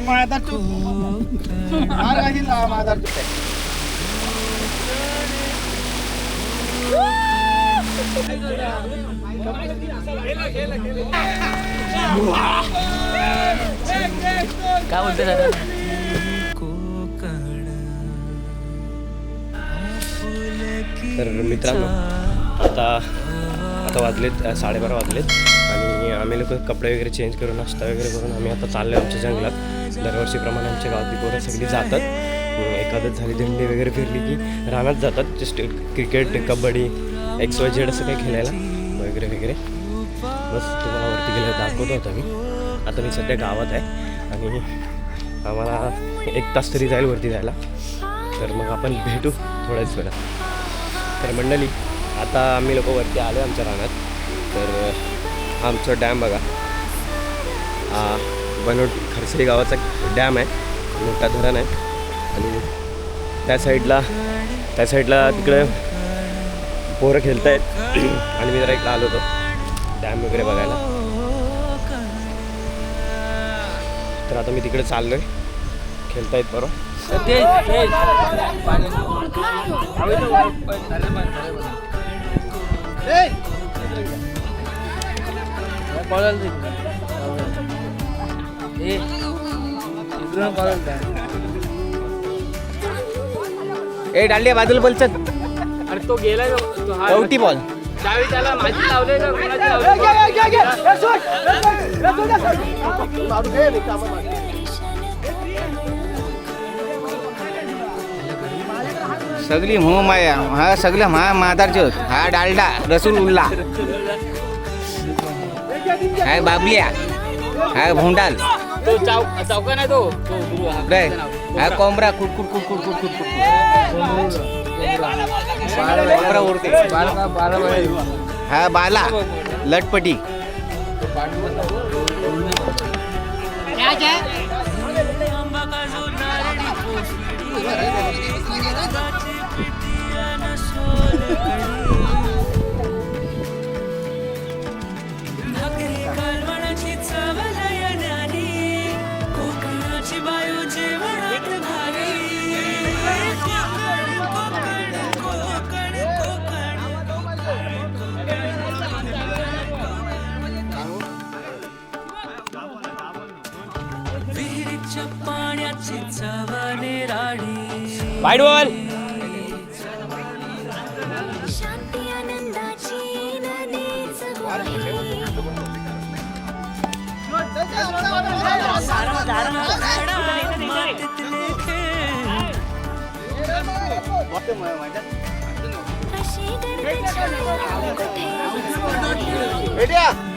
माझा तू माझा काय बोलते दादा? तर मित्रांनो आता वाजलेत 12:30 वाजलेत आणि आम्ही लोक कपडे वगैरे चेंज करून नाश्ता वगैरे करून आम्ही आता चाललो आहे आमच्या जंगलात. दरवर्षीप्रमाणे आमच्या गावातली पोरं सगळी जातात. एखादंच झाली दिंडी वगैरे फिरली की रानात जातात. जस्ट क्रिकेट कबड्डी XYZ असं काही खेळायला वगैरे वगैरे. बस तुम्हाला वरती गेल्यावर दाखवतो होता मी. आता मी सध्या गावात आहे आणि आम्हाला 1 तास तरी जाईल वरती जायला. तर मग आपण भेटू थोड्याच वेळात. तर मंडळी आता आम्ही लोक वरती आलो आमच्या रानात. तर हा आमचा डॅम बघा. हा बनवट खरसई गावाचा डॅम आहे. मोठा धरण आहे आणि त्या साईडला तिकडे पोरं खेळत आहेत आणि मी जरा इकडे आलो होतो डॅम वगैरे बघायला. तर आता मी तिकडे चाललो आहे. खेळतायत बरोबर. ए डांडिया बाजूला बोलतात. अरे तो गेलाय कवटी बॉल. त्यावेळी त्याला माझी लावले सगळी मोह माया. हा सगळं मादारचे होत. हा डालडा रसूल उल्ला. हा बाबलिया. हा भोंडाल. तो चौका नाही तो हा कोंबरा कुटकुट कुटकुट कुटकुट कुटकुट. कोंबरा उडते. हा बाला लटपटी. वाईट बॉल.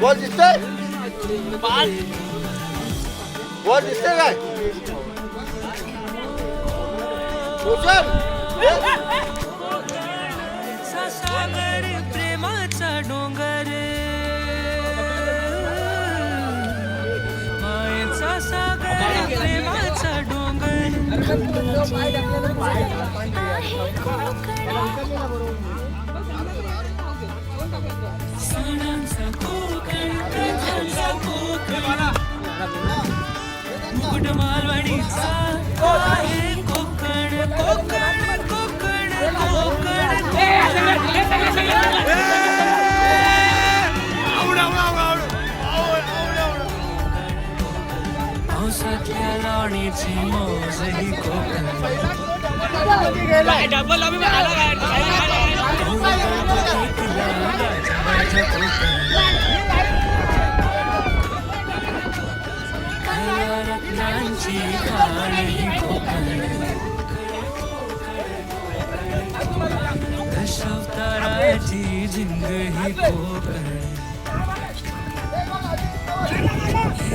बॉल दिसतोय. बॉल दिसतोय काय सागर प्रेमाचा डोंगर मायेचा सागर प्रेमाचा डोंगर सणांचा कोकण कथांचा कोकण मुकुट मालवणीचा आहे कोकण कोकण कोकण कोकण. पावसातल्या लावणीची मौज ही कोकण. रत्नांची खाण ही कोकण. दशावताराची जिंग ही कोकण.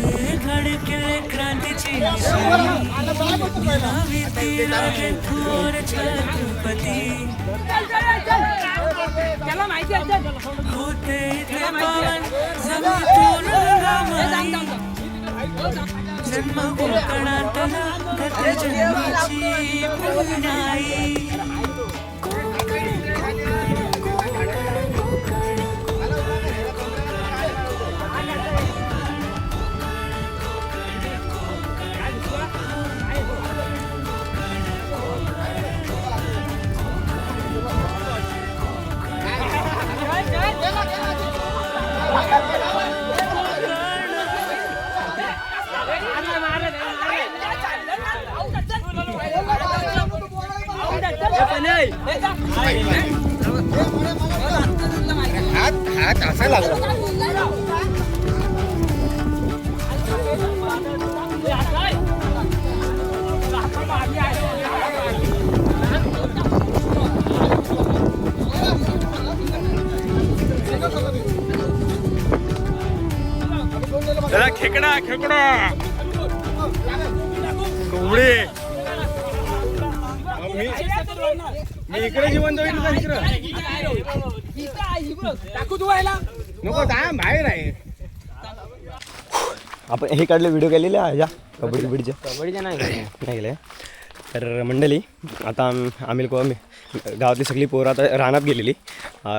हे धडकेले क्रांतीची नवी तीराचे थोर छत्रपती होते इथे पावन जगतून रामाई. जन्म कोकणातला गत जन्माची पुण्याई. हात असा लागला. खेकडा खेकडा कोंबडी मी इकडे जिवंत होईल का नको थांब बाहेर आहे. आपण हे काढले व्हिडिओ केलेले आहे या कबड्डीच्या नाही गेले. तर मंडळी आता आम्ही लोक गावातली सगळी पोरं आता रानात गेलेली.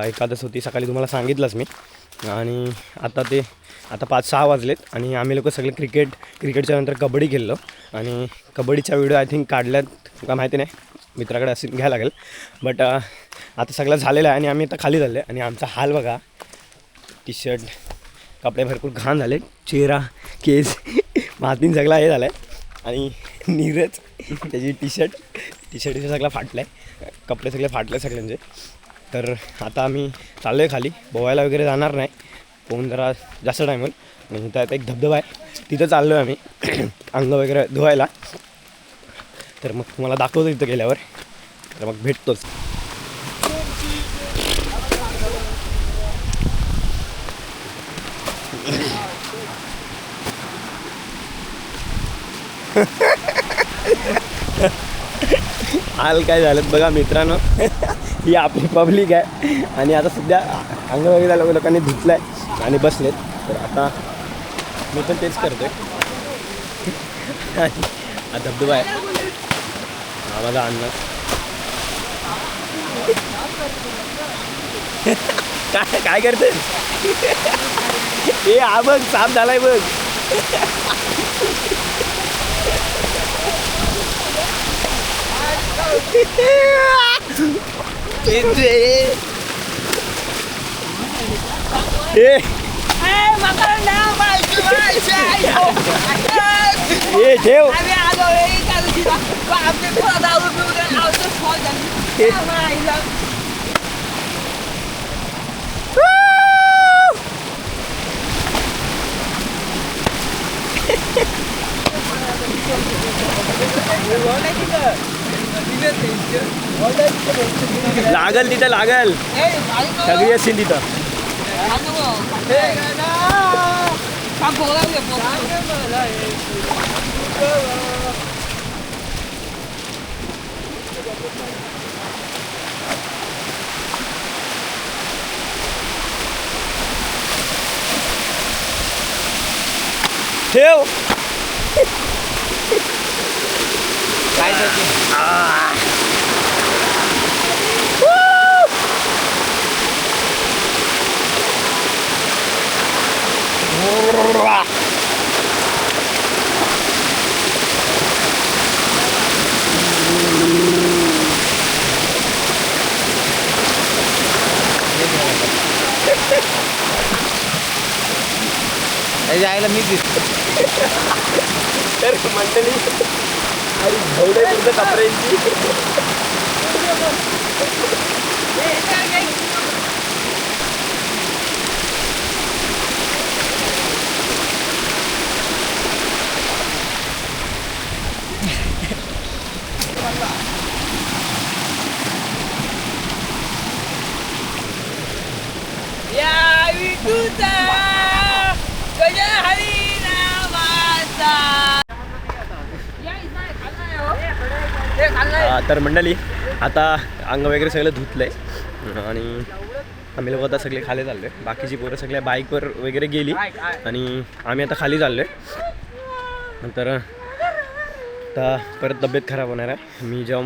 एकादश होती सकाळी तुम्हाला सांगितलंच मी. आणि आता 5-6 वाजलेत आणि आम्ही लोक सगळे क्रिकेटच्या नंतर कबड्डी खेळलो. आणि कबड्डीचा व्हिडिओ आय थिंक काढल्यात का माहिती नाही, मित्राकडे असे घ्यायला लागेल. बट आता सगळं झालेलं आहे आणि आम्ही आता खाली झालो आहे. आणि आमचा हाल बघा, टी शर्ट कपडे भरपूर घाण झाले, चेहरा केस मातीन सगळा हे झाला आहे. आणि नीरज त्याची टी शर्ट सगळा फाटला आहे, कपडे सगळे फाटले सगळ्यांचे. तर आता आम्ही चाललो आहे खाली, पोहायला वगैरे जाणार नाही, पोहून जरा जास्त टाईम होईल. आणि त्यात एक धबधबा आहे, तिथं चाललो आहे आम्ही अंग वगैरे धुवायला. तर मग तुम्हाला दाखवतो तिथं गेल्यावर. तर मग भेटतोच. हाल काय झालं बघा मित्रांनो. ही आपली पब्लिक आहे आणि आता सध्या अंग वगैरे लोकांनी धुतलं आहे आणि बसलेत. तर आता मी पण तेच करतोय. हा धबधबा आहे, हा माझा अन्न. काय करते हे? हा बघ साफ झालाय बघ. ठेव लागल तिथं लागल, सगळी असतील तिथं. ठेव काय जायला मी दिसतो. तर मंडळी आणि धवडे तुमच्या कपड्यांची तर मंडळी आता अंग वगैरे सगळं धुतलं आहे आणि आम्ही लोक आता सगळे खाली चाललो आहे. बाकीची पोरं सगळ्या बाईकवर वगैरे गेली आणि आम्ही आता खाली चाललो आहे. नंतर आता परत तब्येत खराब होणार आहे. मी जेव्हा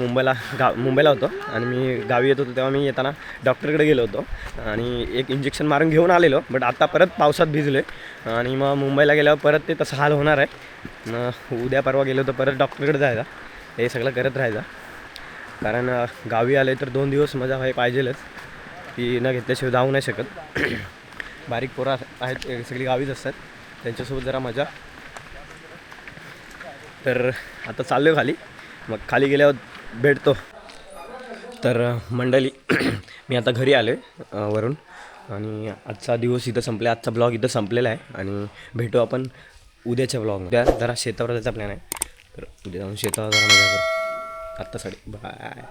मुंबईला होतो आणि मी गावी येत होतो तेव्हा मी येताना डॉक्टरकडे गेलो होतो आणि एक इंजेक्शन मारून घेऊन आलेलो. बट आता परत पावसात भिजलो आहे आणि मग मुंबईला गेल्यावर परत ते तसं हाल होणार आहे. उद्या परवा गेलो होतो परत डॉक्टरकडे जायचा, हे सगळं करत राहायचं. कारण गावी आले तर 2 दिवस मजा पाहिजेलच, ती न घेतल्याशिवाय जाऊ नाही शकत. बारीक पोरं आहेत सगळी गावीच असतात, त्यांच्यासोबत जरा मजा. तर आता चाललो खाली, मग खाली गेल्यावर भेटतो. तर मंडळी मी आता घरी आलो आहे वरून आणि आजचा दिवस इथं संपला, आजचा ब्लॉग इथं संपलेला आहे आणि भेटू आपण उद्याच्या ब्लॉगमध्ये. जरा शेतावर जायचा प्लॅन आहे, तर उद्या जाऊन शेतावर जरा मजा करू. आत्तासाठी बाय.